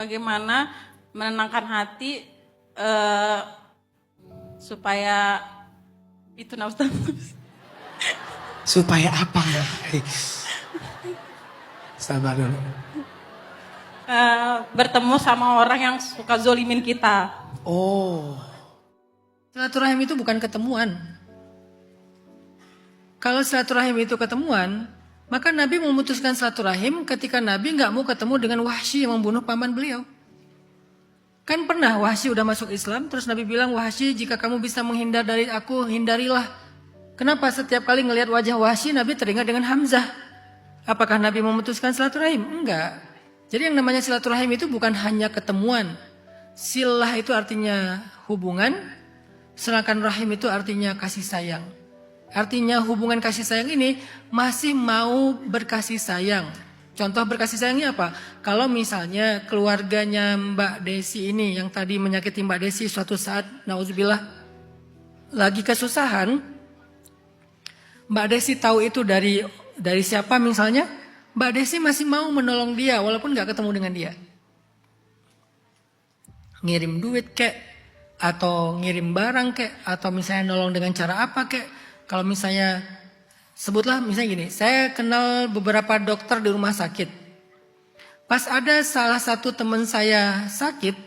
Bagaimana menenangkan hati eh, supaya itu nah Ustaz. Supaya apa? Sabar dulu. Bertemu sama orang yang suka zolimin kita. Oh, Silaturahim itu bukan ketemuan. Kalau silaturahim itu ketemuan, maka Nabi memutuskan silaturahim ketika Nabi nggak mau ketemu dengan Wahsy yang membunuh paman beliau. Kan pernah Wahsy udah masuk Islam, terus Nabi bilang, Wahsy jika kamu bisa menghindar dari aku, hindarilah. Kenapa setiap kali ngelihat wajah Wahsy, Nabi teringat dengan Hamzah? Apakah Nabi memutuskan silaturahim? Enggak. Jadi yang namanya silaturahim itu bukan hanya ketemuan. Silah itu artinya hubungan, sedangkan rahim itu artinya kasih sayang. Artinya hubungan kasih sayang ini masih mau berkasih sayang. Contoh berkasih sayangnya apa? Kalau misalnya keluarganya Mbak Desi ini yang tadi menyakiti Mbak Desi suatu saat, nauzubillah, lagi kesusahan, Mbak Desi tahu itu dari siapa misalnya, Mbak Desi masih mau menolong dia walaupun gak ketemu dengan dia. Ngirim duit kek, atau ngirim barang kek, atau misalnya nolong dengan cara apa kek. Kalau misalnya, sebutlah misalnya gini, saya kenal beberapa dokter di rumah sakit. Pas ada salah satu teman saya sakit,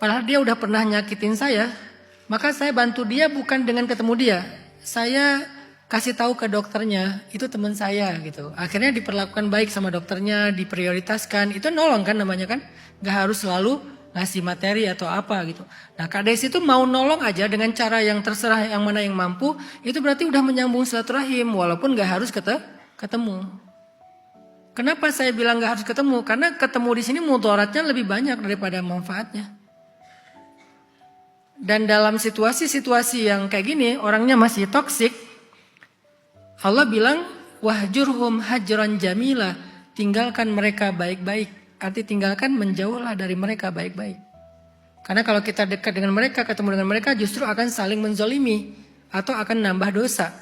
padahal dia udah pernah nyakitin saya, maka saya bantu dia bukan dengan ketemu dia. Saya kasih tahu ke dokternya, itu teman saya gitu. Akhirnya diperlakukan baik sama dokternya, diprioritaskan, itu nolong kan namanya kan. Gak harus selalu ngasih materi atau apa gitu. Nah Kak Desi itu mau nolong aja dengan cara yang terserah yang mana yang mampu, itu berarti udah menyambung silaturahim walaupun gak harus ketemu. Kenapa saya bilang gak harus ketemu? Karena ketemu di sini mudaratnya lebih banyak daripada manfaatnya. Dan dalam situasi-situasi yang kayak gini, orangnya masih toksik, Allah bilang wahjurhum hajran jamila, tinggalkan mereka baik-baik. Arti tinggalkan, menjauhlah dari mereka baik-baik. Karena kalau kita dekat dengan mereka, ketemu dengan mereka, justru akan saling menzolimi atau akan nambah dosa.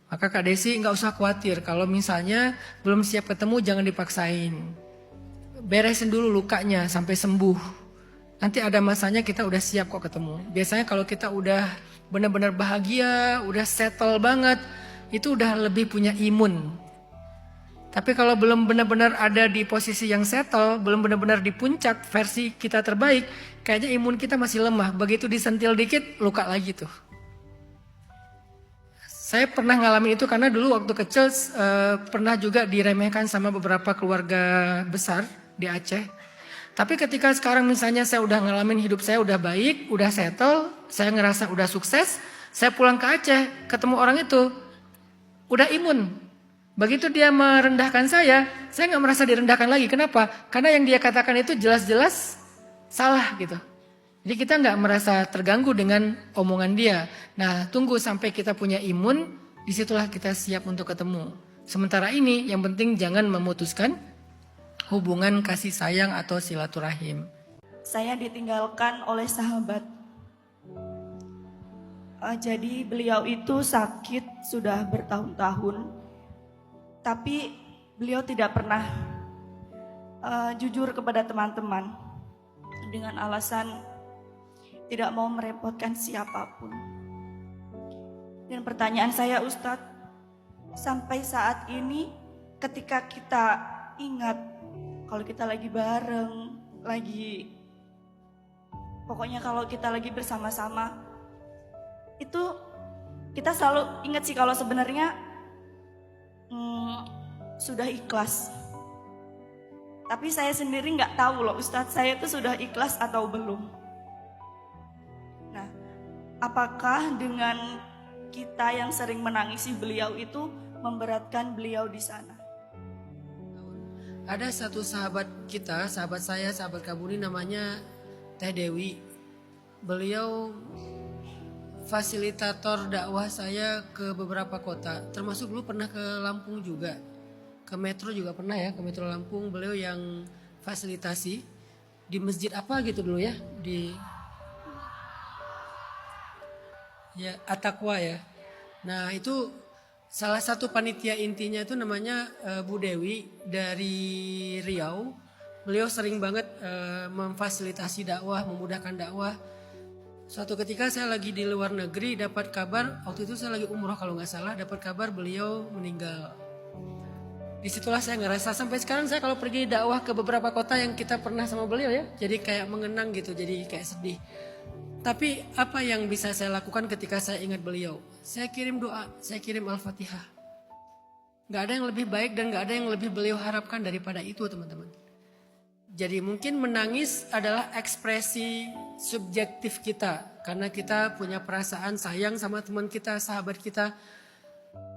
Maka Kak Desi nggak usah khawatir kalau misalnya belum siap ketemu, jangan dipaksain. Beresin dulu lukanya sampai sembuh. Nanti ada masanya kita udah siap kok ketemu. Biasanya kalau kita udah benar-benar bahagia, udah settle banget, itu udah lebih punya imun. Tapi kalau belum benar-benar ada di posisi yang settle, belum benar-benar di puncak versi kita terbaik, kayaknya imun kita masih lemah. Begitu disentil dikit, luka lagi tuh. Saya pernah ngalamin itu karena dulu waktu kecil pernah juga diremehkan sama beberapa keluarga besar di Aceh. Tapi ketika sekarang misalnya saya udah ngalamin hidup saya udah baik, udah settle, saya ngerasa udah sukses, saya pulang ke Aceh, ketemu orang itu, udah imun. Begitu dia merendahkan saya nggak merasa direndahkan lagi. Kenapa? Karena yang dia katakan itu jelas-jelas salah gitu. Jadi kita nggak merasa terganggu dengan omongan dia. Nah, tunggu sampai kita punya imun, disitulah kita siap untuk ketemu. Sementara ini yang penting jangan memutuskan hubungan kasih sayang atau silaturahim. Saya ditinggalkan oleh sahabat. Jadi beliau itu sakit sudah bertahun-tahun. Tapi beliau tidak pernah jujur kepada teman-teman dengan alasan tidak mau merepotkan siapapun. Dan pertanyaan saya Ustadz, sampai saat ini ketika kita ingat kalau kita lagi bareng, pokoknya kalau kita lagi bersama-sama, itu kita selalu ingat sih kalau sebenarnya sudah ikhlas. Tapi saya sendiri nggak tahu loh Ustadz, saya itu sudah ikhlas atau belum. Nah, apakah dengan kita yang sering menangisi beliau itu memberatkan beliau di sana? Ada satu sahabat kita, sahabat saya, sahabat Kabuni namanya Teh Dewi. Beliau fasilitator dakwah saya ke beberapa kota, termasuk dulu pernah ke Lampung juga, ke Metro juga pernah ya, ke Metro Lampung. Beliau yang fasilitasi di masjid apa gitu dulu ya, di ya At-Taqwa ya. Nah itu salah satu panitia intinya itu namanya Bu Dewi dari Riau. Beliau sering banget memfasilitasi dakwah, memudahkan dakwah. Suatu ketika saya lagi di luar negeri dapat kabar, waktu itu saya lagi umroh kalau nggak salah, dapat kabar beliau meninggal. Disitulah saya ngerasa sampai sekarang saya kalau pergi dakwah ke beberapa kota yang kita pernah sama beliau ya, jadi kayak mengenang gitu, jadi kayak sedih. Tapi apa yang bisa saya lakukan ketika saya ingat beliau? Saya kirim doa, saya kirim Al-Fatihah. Gak ada yang lebih baik dan gak ada yang lebih beliau harapkan daripada itu, teman-teman. Jadi mungkin menangis adalah ekspresi subjektif kita. Karena kita punya perasaan sayang sama teman kita, sahabat kita.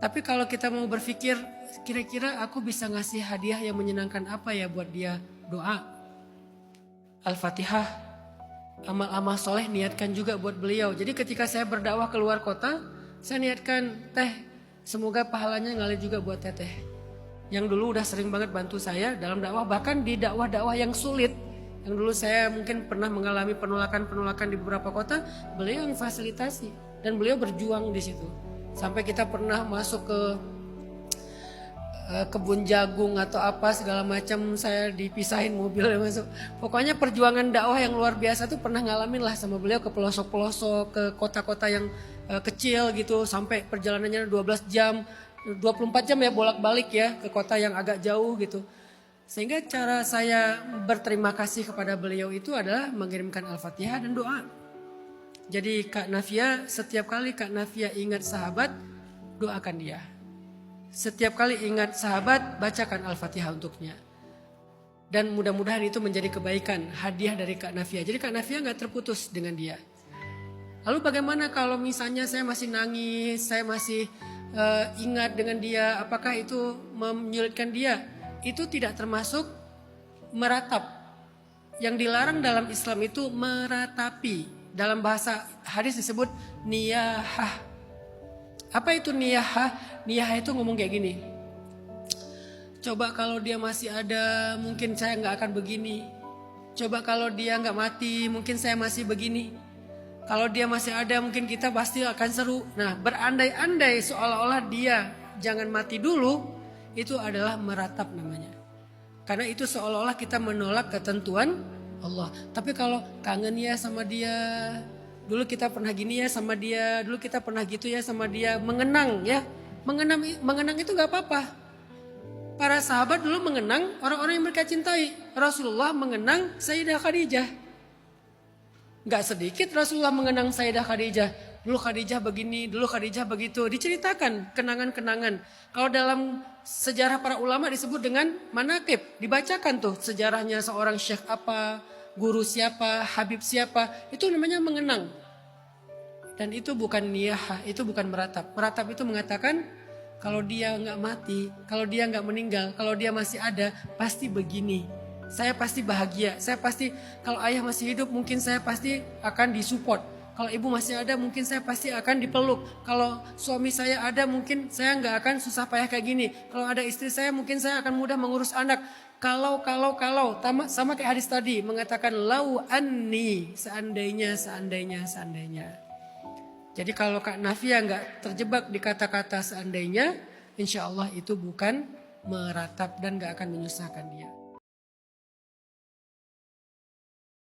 Tapi kalau kita mau berpikir, kira-kira aku bisa ngasih hadiah yang menyenangkan apa ya buat dia? Doa. Al-Fatihah. Amal-amal soleh niatkan juga buat beliau. Jadi ketika saya berdakwah keluar kota, saya niatkan, teh semoga pahalanya ngalir juga buat teteh. Yang dulu udah sering banget bantu saya dalam dakwah, bahkan di dakwah-dakwah yang sulit. Yang dulu saya mungkin pernah mengalami penolakan-penolakan di beberapa kota, beliau yang fasilitasi dan beliau berjuang di situ. Sampai kita pernah masuk ke kebun jagung atau apa segala macam, saya dipisahin mobilnya masuk. Pokoknya perjuangan dakwah yang luar biasa tuh pernah ngalamin lah sama beliau ke pelosok-pelosok, ke kota-kota yang kecil gitu, sampai perjalanannya 12 jam. 24 jam ya bolak-balik ya ke kota yang agak jauh gitu. Sehingga cara saya berterima kasih kepada beliau itu adalah mengirimkan Al-Fatihah dan doa. Jadi Kak Nafia, setiap kali Kak Nafia ingat sahabat, doakan dia. Setiap kali ingat sahabat, bacakan Al-Fatihah untuknya. Dan mudah-mudahan itu menjadi kebaikan, hadiah dari Kak Nafia. Jadi Kak Nafia gak terputus dengan dia. Lalu bagaimana kalau misalnya saya masih nangis, saya masih ingat dengan dia, apakah itu menyulitkan dia? Itu tidak termasuk meratap. Yang dilarang dalam Islam itu meratapi. Dalam bahasa hadis disebut niyahah. Apa itu niyahah? Niyahah itu ngomong kayak gini. Coba kalau dia masih ada, mungkin saya nggak akan begini. Coba kalau dia nggak mati, mungkin saya masih begini. Kalau dia masih ada mungkin kita pasti akan seru. Nah, berandai-andai seolah-olah dia jangan mati dulu, itu adalah meratap namanya. Karena itu seolah-olah kita menolak ketentuan Allah. Tapi kalau kangen ya sama dia, dulu kita pernah gini ya sama dia, dulu kita pernah gitu ya sama dia, mengenang ya. Mengenang itu gak apa-apa. Para sahabat dulu mengenang orang-orang yang mereka cintai. Rasulullah mengenang Sayyidah Khadijah. Gak sedikit Rasulullah mengenang Sayyidah Khadijah. Dulu Khadijah begini, dulu Khadijah begitu. Diceritakan kenangan-kenangan. Kalau dalam sejarah para ulama disebut dengan manaqib. Dibacakan tuh sejarahnya seorang syekh apa, guru siapa, habib siapa. Itu namanya mengenang. Dan itu bukan niyah, itu bukan meratap. Meratap itu mengatakan kalau dia gak mati, kalau dia gak meninggal, kalau dia masih ada, pasti begini. Saya pasti bahagia, saya pasti kalau ayah masih hidup mungkin saya pasti akan disupport. Kalau ibu masih ada mungkin saya pasti akan dipeluk. Kalau suami saya ada mungkin saya nggak akan susah payah kayak gini. Kalau ada istri saya mungkin saya akan mudah mengurus anak. Kalau sama kayak hadis tadi mengatakan lau anni, seandainya. Jadi kalau Kak Nafia nggak terjebak di kata-kata seandainya, insya Allah itu bukan meratap dan nggak akan menyusahkan dia.